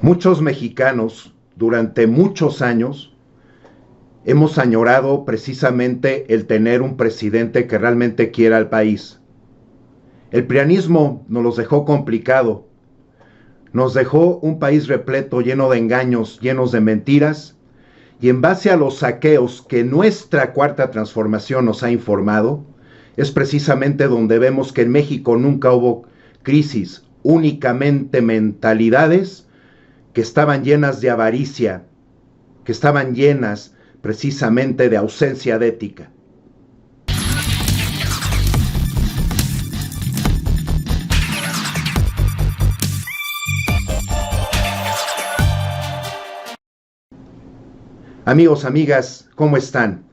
Muchos mexicanos durante muchos años hemos añorado precisamente el tener un presidente que realmente quiera al país. El prianismo nos los dejó complicado, nos dejó un país repleto, lleno de engaños, llenos de mentiras, y en base a los saqueos que nuestra cuarta transformación nos ha informado, es precisamente donde vemos que en México nunca hubo crisis, únicamente mentalidades que estaban llenas de avaricia, que estaban llenas precisamente de ausencia de ética. Amigos, amigas, ¿cómo están?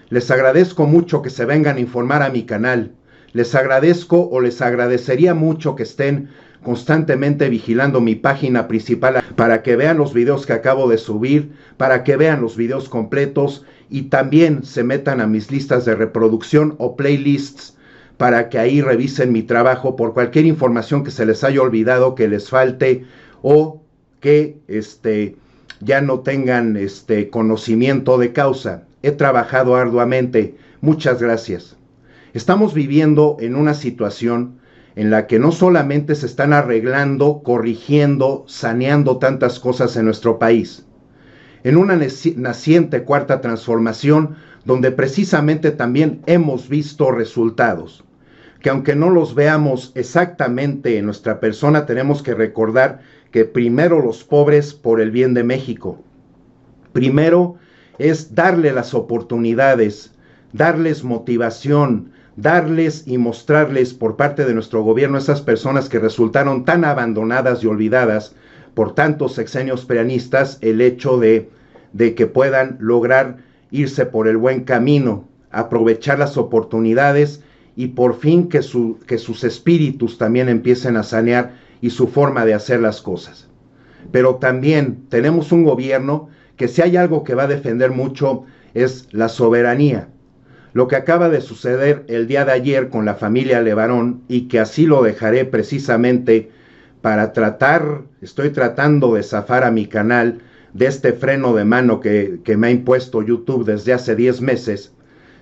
Les agradezco mucho que se vengan a informar a mi canal. Les agradezco o les agradecería mucho que estén constantemente vigilando mi página principal para que vean los videos que acabo de subir, para que vean los videos completos y también se metan a mis listas de reproducción o playlists para que ahí revisen mi trabajo por cualquier información que se les haya olvidado, que les falte o que ya no tengan conocimiento de causa. He trabajado arduamente. Muchas gracias. Estamos viviendo en una situación en la que no solamente se están arreglando, corrigiendo, saneando tantas cosas en nuestro país, en una naciente cuarta transformación donde precisamente también hemos visto resultados, que aunque no los veamos exactamente en nuestra persona, tenemos que recordar que primero los pobres por el bien de México. Primero es darle las oportunidades, darles motivación, darles y mostrarles por parte de nuestro gobierno a esas personas que resultaron tan abandonadas y olvidadas por tantos sexenios prianistas, el hecho de que puedan lograr irse por el buen camino, aprovechar las oportunidades y por fin que sus espíritus también empiecen a sanear y su forma de hacer las cosas. Pero también tenemos un gobierno que si hay algo que va a defender mucho es la soberanía. Lo que acaba de suceder el día de ayer con la familia Levarón, y que así lo dejaré precisamente para estoy tratando de zafar a mi canal de este freno de mano que me ha impuesto YouTube desde hace 10 meses,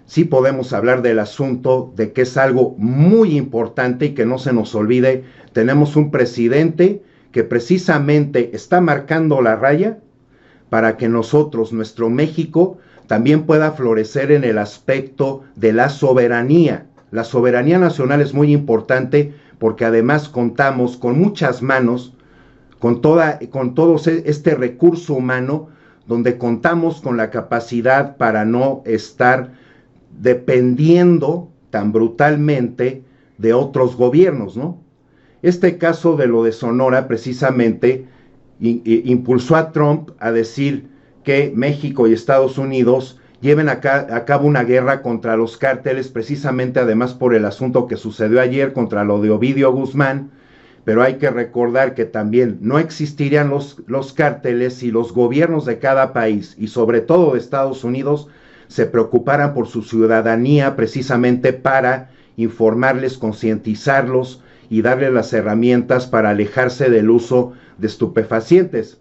sí podemos hablar del asunto de que es algo muy importante y que no se nos olvide. Tenemos un presidente que precisamente está marcando la raya para que nosotros, nuestro México, también pueda florecer en el aspecto de la soberanía. La soberanía nacional es muy importante porque además contamos con muchas manos, con todo este recurso humano, donde contamos con la capacidad para no estar dependiendo tan brutalmente de otros gobiernos, ¿no? Este caso de lo de Sonora precisamente impulsó a Trump a decir que México y Estados Unidos lleven a cabo una guerra contra los cárteles, precisamente además por el asunto que sucedió ayer contra lo de Ovidio Guzmán, pero hay que recordar que también no existirían los cárteles si los gobiernos de cada país, y sobre todo de Estados Unidos, se preocuparan por su ciudadanía precisamente para informarles, concientizarlos y darles las herramientas para alejarse del uso de estupefacientes.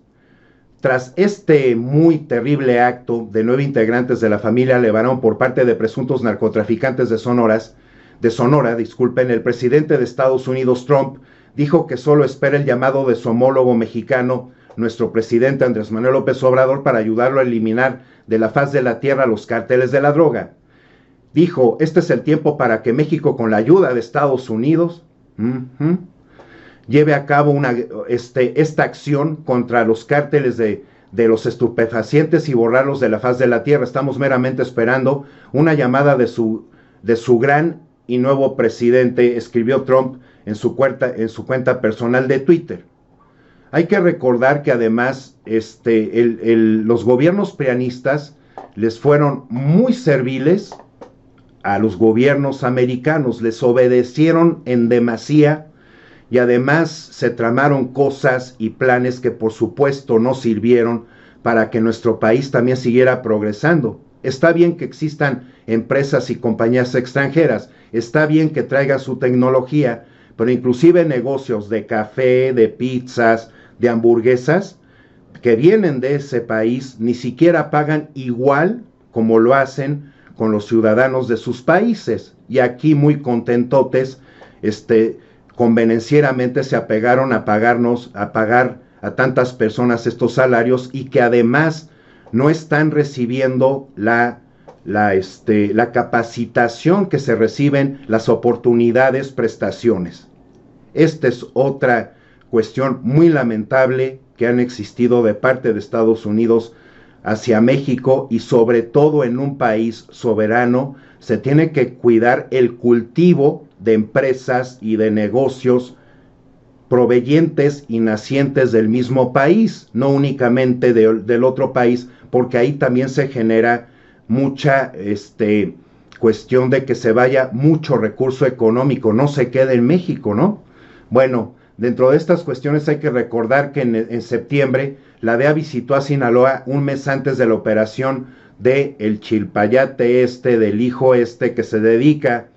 Tras este muy terrible acto de 9 integrantes de la familia Levarón por parte de presuntos narcotraficantes de Sonora, el presidente de Estados Unidos, Trump, dijo que solo espera el llamado de su homólogo mexicano, nuestro presidente Andrés Manuel López Obrador, para ayudarlo a eliminar de la faz de la tierra los cárteles de la droga. Dijo, este es el tiempo para que México, con la ayuda de Estados Unidos, lleve a cabo esta acción contra los cárteles de los estupefacientes y borrarlos de la faz de la tierra. Estamos meramente esperando una llamada de su gran y nuevo presidente, escribió Trump en su cuenta personal de Twitter. Hay que recordar que además los gobiernos prianistas les fueron muy serviles a los gobiernos americanos, les obedecieron en demasía y además se tramaron cosas y planes que por supuesto no sirvieron para que nuestro país también siguiera progresando. Está bien que existan empresas y compañías extranjeras, está bien que traigan su tecnología, pero inclusive negocios de café, de pizzas, de hamburguesas, que vienen de ese país ni siquiera pagan igual como lo hacen con los ciudadanos de sus países. Y aquí muy contentotes, convenencieramente se apegaron a pagar a tantas personas estos salarios, y que además no están recibiendo la capacitación que se reciben, las oportunidades, prestaciones. Esta es otra cuestión muy lamentable que han existido de parte de Estados Unidos hacia México, y sobre todo en un país soberano se tiene que cuidar el cultivo de empresas y de negocios provenientes y nacientes del mismo país, no únicamente del otro país, porque ahí también se genera mucha cuestión de que se vaya mucho recurso económico, no se quede en México, ¿no? Bueno, dentro de estas cuestiones hay que recordar que en septiembre la DEA visitó a Sinaloa un mes antes de la operación del Chilpayate del hijo que se dedica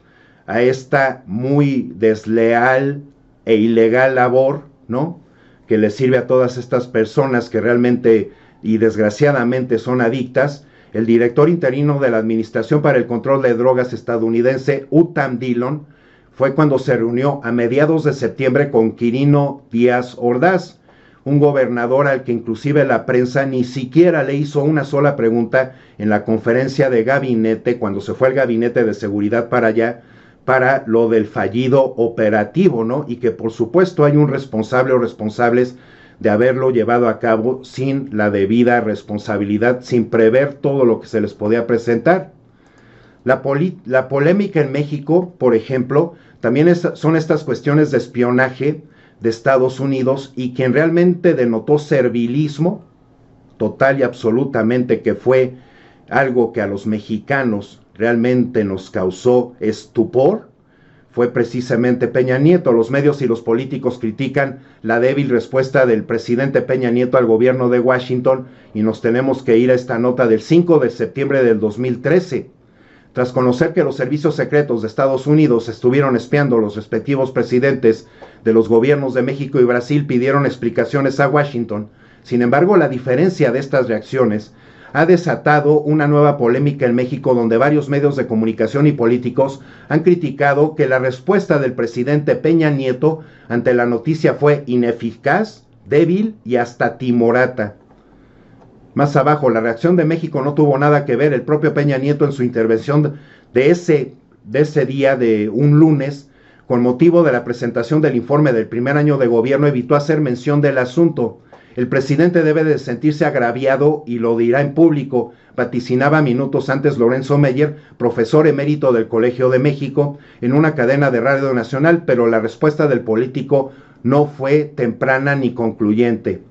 a esta muy desleal e ilegal labor, ¿no? Que le sirve a todas estas personas que realmente y desgraciadamente son adictas. El director interino de la Administración para el Control de Drogas estadounidense, Utam Dillon, fue cuando se reunió a mediados de septiembre con Quirino Díaz Ordaz, un gobernador al que inclusive la prensa ni siquiera le hizo una sola pregunta en la conferencia de gabinete, cuando se fue al gabinete de seguridad para allá, para lo del fallido operativo, ¿no? Y que por supuesto hay un responsable o responsables de haberlo llevado a cabo sin la debida responsabilidad, sin prever todo lo que se les podía presentar. La polémica en México, por ejemplo, también son estas cuestiones de espionaje de Estados Unidos, y quien realmente denotó servilismo total y absolutamente, que fue algo que a los mexicanos realmente nos causó estupor, fue precisamente Peña Nieto. Los medios y los políticos critican la débil respuesta del presidente Peña Nieto al gobierno de Washington, y nos tenemos que ir a esta nota del 5 de septiembre del 2013. Tras conocer que los servicios secretos de Estados Unidos estuvieron espiando a los respectivos presidentes de los gobiernos de México y Brasil, pidieron explicaciones a Washington. Sin embargo, la diferencia de estas reacciones ha desatado una nueva polémica en México, donde varios medios de comunicación y políticos han criticado que la respuesta del presidente Peña Nieto ante la noticia fue ineficaz, débil y hasta timorata. Más abajo, la reacción de México no tuvo nada que ver. El propio Peña Nieto, en su intervención de ese día, de un lunes, con motivo de la presentación del informe del primer año de gobierno, evitó hacer mención del asunto. El presidente debe de sentirse agraviado y lo dirá en público, vaticinaba minutos antes Lorenzo Meyer, profesor emérito del Colegio de México, en una cadena de radio nacional, pero la respuesta del político no fue temprana ni concluyente.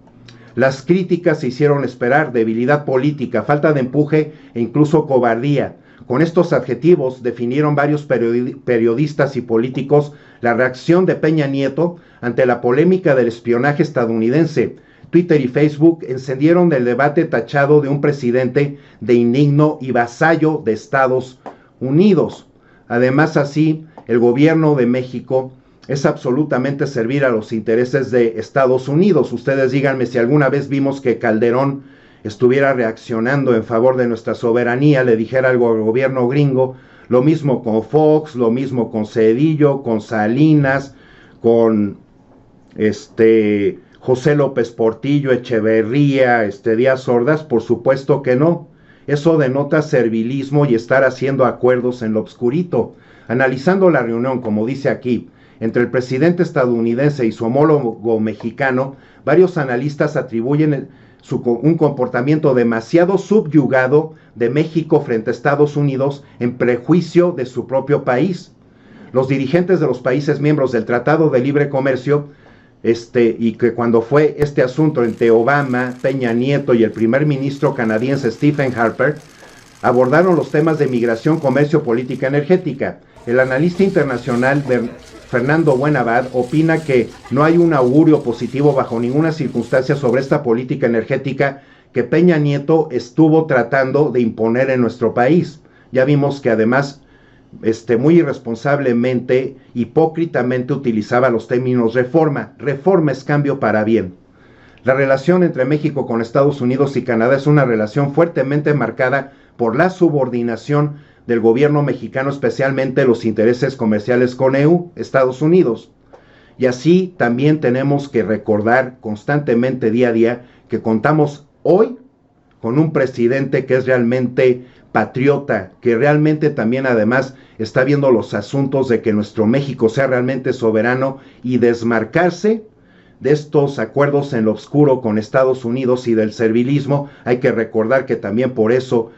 Las críticas se hicieron esperar: debilidad política, falta de empuje e incluso cobardía. Con estos adjetivos definieron varios periodistas y políticos la reacción de Peña Nieto ante la polémica del espionaje estadounidense. Twitter y Facebook encendieron el debate, tachado de un presidente de indigno y vasallo de Estados Unidos. Además, así, el gobierno de México es absolutamente servir a los intereses de Estados Unidos. Ustedes díganme si alguna vez vimos que Calderón estuviera reaccionando en favor de nuestra soberanía, le dijera algo al gobierno gringo. Lo mismo con Fox, lo mismo con Cedillo, con Salinas, con José López Portillo, Echeverría, Díaz Ordaz. Por supuesto que no. Eso denota servilismo y estar haciendo acuerdos en lo obscurito. Analizando la reunión, como dice aquí, entre el presidente estadounidense y su homólogo mexicano, varios analistas atribuyen un comportamiento demasiado subyugado de México frente a Estados Unidos en prejuicio de su propio país. Los dirigentes de los países miembros del Tratado de Libre Comercio, y que cuando fue este asunto entre Obama, Peña Nieto y el primer ministro canadiense Stephen Harper, abordaron los temas de migración, comercio, política energética. El analista internacional Fernando Buenabad opina que no hay un augurio positivo bajo ninguna circunstancia sobre esta política energética que Peña Nieto estuvo tratando de imponer en nuestro país. Ya vimos que además muy irresponsablemente, hipócritamente utilizaba los términos reforma. Reforma es cambio para bien. La relación entre México con Estados Unidos y Canadá es una relación fuertemente marcada por la subordinación del gobierno mexicano, especialmente los intereses comerciales con EU, Estados Unidos. Y así también tenemos que recordar constantemente día a día que contamos hoy con un presidente que es realmente patriota, que realmente también además está viendo los asuntos de que nuestro México sea realmente soberano y desmarcarse de estos acuerdos en lo oscuro con Estados Unidos y del servilismo. Hay que recordar que también por eso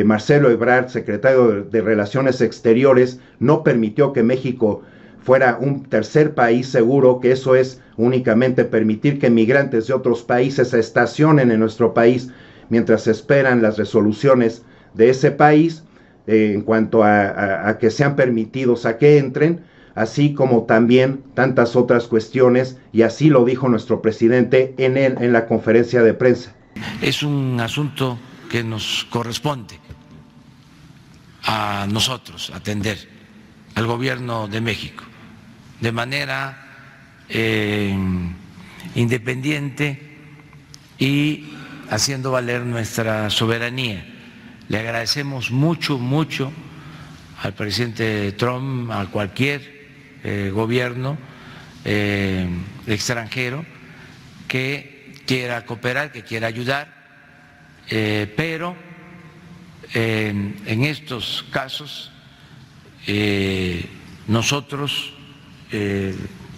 Marcelo Ebrard, secretario de Relaciones Exteriores, no permitió que México fuera un tercer país seguro, que eso es únicamente permitir que migrantes de otros países se estacionen en nuestro país mientras esperan las resoluciones de ese país en cuanto a que sean permitidos a que entren, así como también tantas otras cuestiones, y así lo dijo nuestro presidente en la conferencia de prensa. Es un asunto que nos corresponde a nosotros atender, al gobierno de México, de manera independiente y haciendo valer nuestra soberanía. Le agradecemos mucho, mucho al presidente Trump, a cualquier gobierno extranjero que quiera cooperar, que quiera ayudar, pero en estos casos nosotros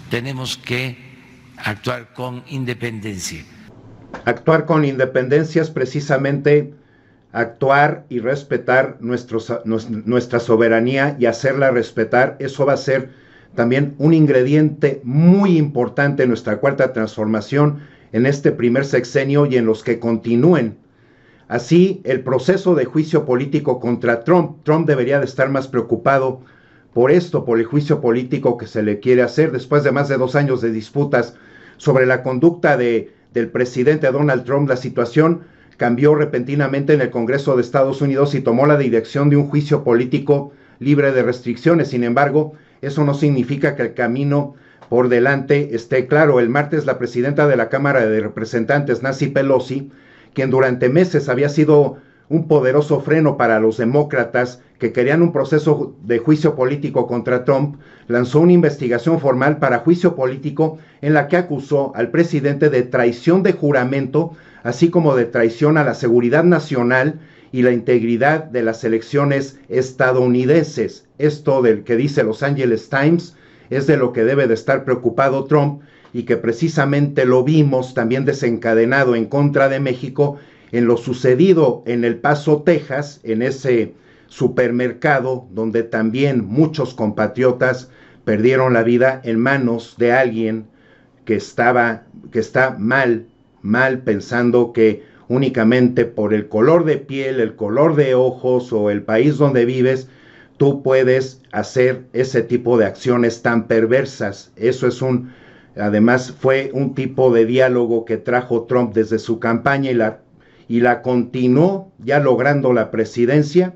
tenemos que actuar con independencia. Actuar con independencia es precisamente actuar y respetar nuestra soberanía y hacerla respetar. Eso va a ser también un ingrediente muy importante en nuestra cuarta transformación en este primer sexenio y en los que continúen. Así, el proceso de juicio político contra Trump debería de estar más preocupado por esto, por el juicio político que se le quiere hacer después de más de 2 años de disputas sobre la conducta del presidente Donald Trump. La situación cambió repentinamente en el Congreso de Estados Unidos y tomó la dirección de un juicio político libre de restricciones. Sin embargo, eso no significa que el camino por delante esté claro. El martes, la presidenta de la Cámara de Representantes, Nancy Pelosi, quien durante meses había sido un poderoso freno para los demócratas que querían un proceso de juicio político contra Trump, lanzó una investigación formal para juicio político en la que acusó al presidente de traición de juramento, así como de traición a la seguridad nacional y la integridad de las elecciones estadounidenses. Esto del que dice Los Angeles Times es de lo que debe de estar preocupado Trump, y que precisamente lo vimos también desencadenado en contra de México en lo sucedido en El Paso, Texas, en ese supermercado donde también muchos compatriotas perdieron la vida en manos de alguien que está mal pensando que únicamente por el color de piel, el color de ojos o el país donde vives, tú puedes hacer ese tipo de acciones tan perversas. Además fue un tipo de diálogo que trajo Trump desde su campaña y la continuó ya logrando la presidencia,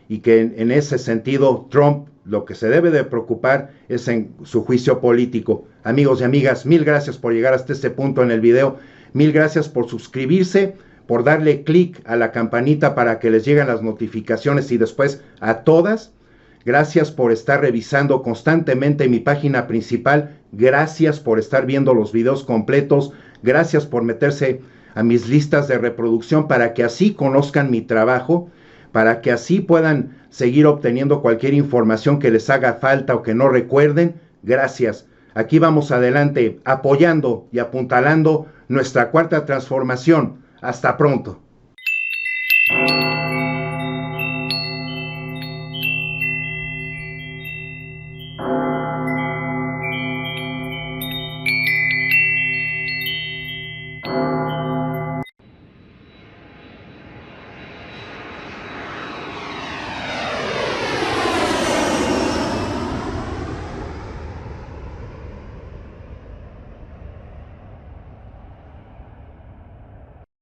y que en ese sentido Trump lo que se debe de preocupar es en su juicio político. Amigos y amigas, mil gracias por llegar hasta este punto en el video, mil gracias por suscribirse, por darle clic a la campanita para que les lleguen las notificaciones, y después a todas. Gracias por estar revisando constantemente mi página principal, gracias por estar viendo los videos completos, gracias por meterse a mis listas de reproducción para que así conozcan mi trabajo, para que así puedan seguir obteniendo cualquier información que les haga falta o que no recuerden. Gracias. Aquí vamos adelante, apoyando y apuntalando nuestra cuarta transformación. Hasta pronto.